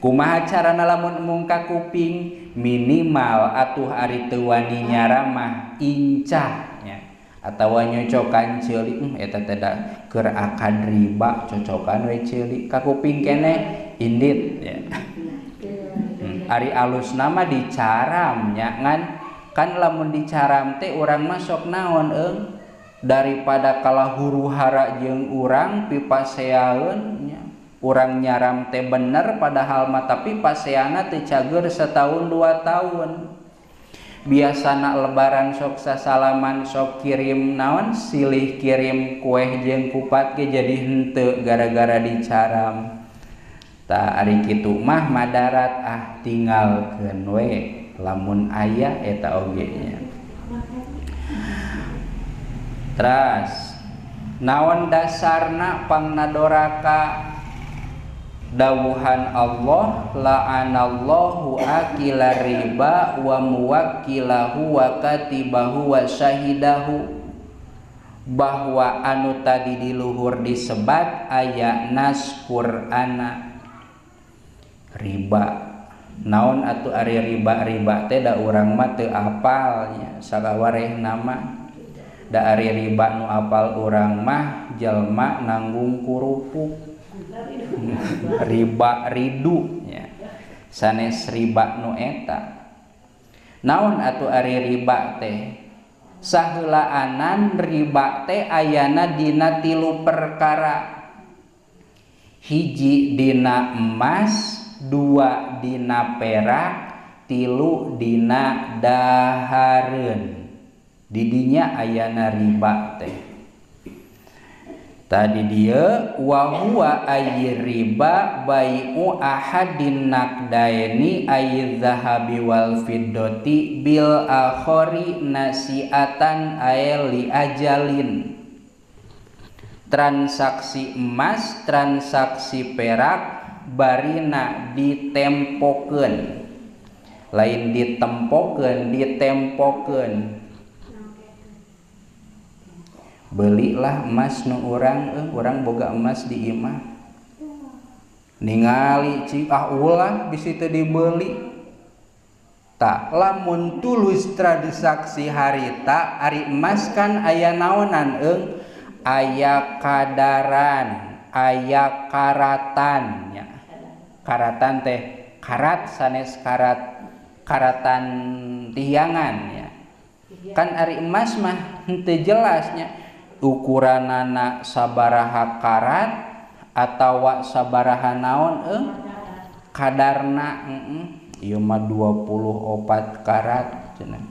Kumaha carana lamun mungka kuping minimal atuh ari teu wani nyaramah incah nya atawa nyocokan ceuli eta teh da keur akad riba cocokan we ceuli ka kuping keneh indit ya. Ari alus nama dicaram nya ngan kan lamun dicaram teh urang mah sok naon daripada kalah huru-hara jeung urang pipaseaeun nya urang nyaram teh bener padahal mah tapi paseana teu cager setahun 2 tahun. Biasana lebaran sok sasalaman sok kirim naon silih kirim kue jeung kupat ge jadi henteu gara-gara dicaram. Ta ari kitu mah madarat tinggalkeun we lamun aya eta oge nya. Teras naon dasarna pangnadoraka dawuhan Allah la'anallahu akila riba wa muwakkilahu wa katibahu wa syahidahu, bahwa anu tadi di luhur disebat aya nas Qur'ana riba. Naon atuh ari riba teh da urang mah teu apal nya sagawareh nama. Da ari riba nu apal urang mah jelma nanggung kurupuk riba ridu ya. Sanes riba nu eta. Naon atuh ari riba teh? Saheulaanan riba teh ayana dina 3 perkara. Hiji dina emas, 2 dina perak, 3 dina dahareun. Didinya ayana riba teh. Tadi dia wa huwa ay riba bai'u ahadin naqdaini ay zahabi wal fiddati bil akhari nasi'atan ay li ajalin. Transaksi emas, transaksi perak barina ditempokeun. Lain ditempokeun, ditempokeun. Belilah emas nu urang boga emas di imah ningali cik ulah bisi teu dibeli tak lamun tulus transaksi harita ari emas kan aya naonan aya kadaran aya karatan nya. Karatan teh karat sanes karatan tiangan ya. Kan ari emas mah henteu jelasnya ukuranana sabaraha karat atawa sabaraha naon kadarna ieu mah 24 karat cenah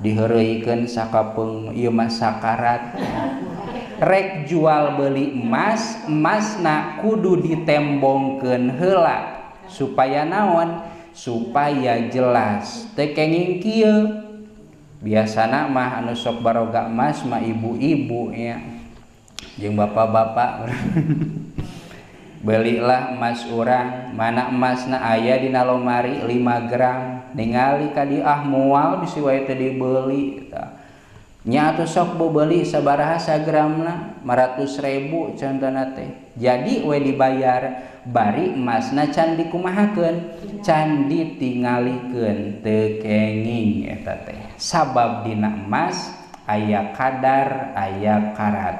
diheureuikeun sakapeung ieu mah sakarat. Rek jual beli emasna kudu ditembongkeun heula supaya naon supaya jelas teu kenging kieu. Biasana mah anu sok baroga emas mah ibu-ibu ya jeung bapak-bapak belilah emas urang mana emasna aya dina lomari 5 gram ningali ka dieu moal bisi wae teu dibeli nya atuh sok beuli sabaraha sagramna 500.000 contohna teh jadi we dibayar bari emasna can dikumahakeun can ditingalikeun teu kenging eta teh sabab dina emas aya kadar aya karat.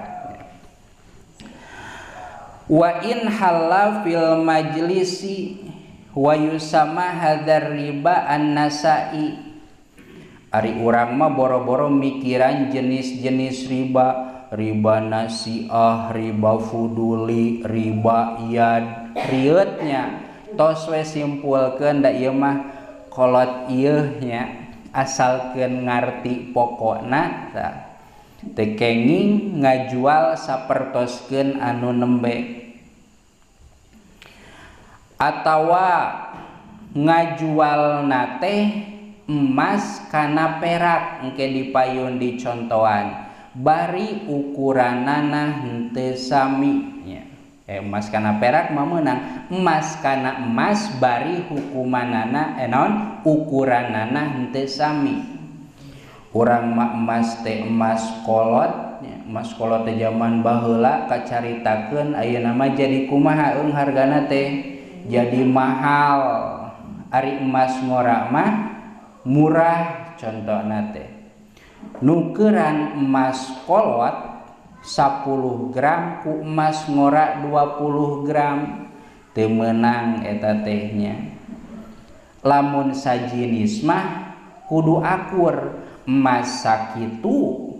Wa in halla fil majlisi wa yusama hadzar riba an-nasa'i. Ari urang mah boro-boro mikiran jenis-jenis riba nasiah, riba fuduli, riba iyad, rieutnya tos we simpulkeun da ieu mah kolot ieu nya asalkeun ngarti pokokna teu kenging ngajual sapertoskeun anu nembe atawa ngajualna teh emas kana perak engke dipayun dicontohan bari ukuranana henteu sami nya. Emas kana perak mah meunang emas kana emas bari hukumanana naon ukuranana henteu sami. Urang mah emas teh emas kolot nya. Emas kolot teh zaman baheula kacaritakeun ayeuna mah jadi kumaha hargana teh jadi mahal, ari emas ngora mah murah. Contohna teh nukeran emas kolot 10 gram ku emas ngora 20 gram teu meunang eta tehnya. Lamun sajinis mah kudu akur, emas sakitu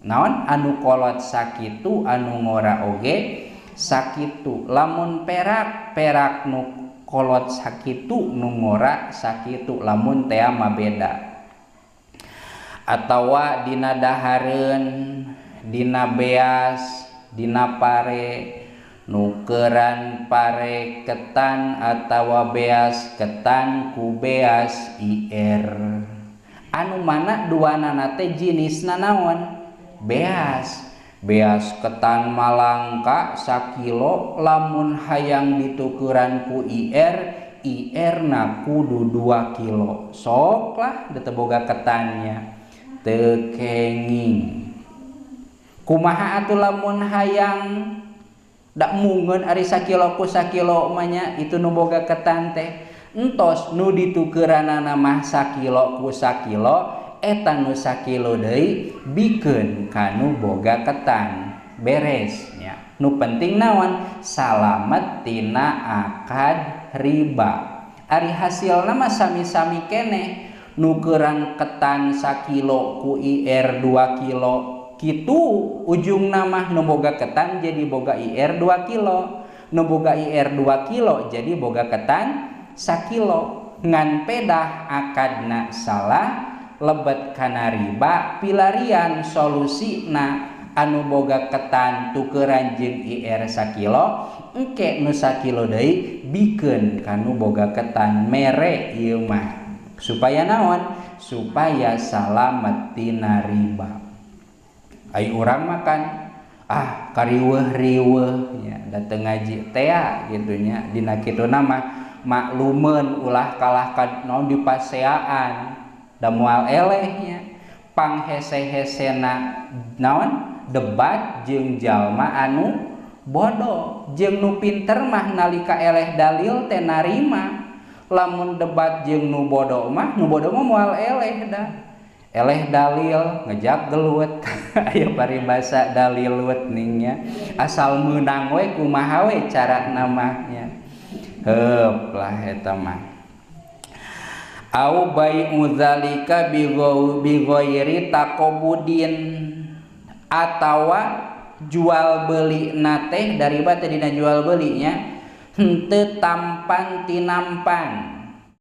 naon anu kolot sakitu, anu ngora oge sakitu. Lamun perak nu kolot sakitu, nu ngora sakitu. Lamun tea mah beda. Atawa dina dahareun, dina beas, dina pare, nukeran pare ketan atawa beas ketan ku beas IR. Anu mana duanana teh jinisna naon? Beas. Beas ketan malangka sakilo, lamun hayang ditukeran ku IR na kudu 2 kilo. Sok lah teu boga ketannya. Teu kenging. Kumaha atuh lamun hayang dak mungeun ari sakilo ku sakilo manya itu nu boga ketan teh. Entos nu ditukeranana mah sakilo ku sakilo, eta nu sakilo deui bikeun kanu boga ketan. Beres nya. Nu penting naon? Salamet tina akad riba. Ari hasilna mah sami-sami keneh. Nukeran ketan sakilo ku IR 2 kilo kitu ujungna mah nu boga ketan jadi boga IR 2 kilo, nu boga IR 2 kilo jadi boga ketan sakilo. Ngan pedah akadna salah, lebet kana riba, pilarian solusina anu boga ketan tukeran jeung IR sakilo, engke nu sakilo deui bikeun kanu boga ketan. Mere ieu mah supaya naon? Supaya salamet tina riba. Ai urang makan kariweuh-riweuh nya dateng ngaji tea gitu nya. Dina kituna mah maklumeun ulah kalah ka naon dipaseaan da moal eleh nya. Panghese-hesena naon? Debat jeung jalma anu bodoh. Jeung nu pinter mah nalika eleh dalil teh narima. Lamun debat jeung nu bodoh mah moal eleh dah. Eleh dalil ngejak gelut. Aya paribasa dalilut ningsnya. Asal meunang we kumaha we cara namanya. Heup lah eta mah. Au bai'u dzalika bi ghairi taqabudin, atawa jual beli na teh daripada dina jual belinya henteu tampan tinampan.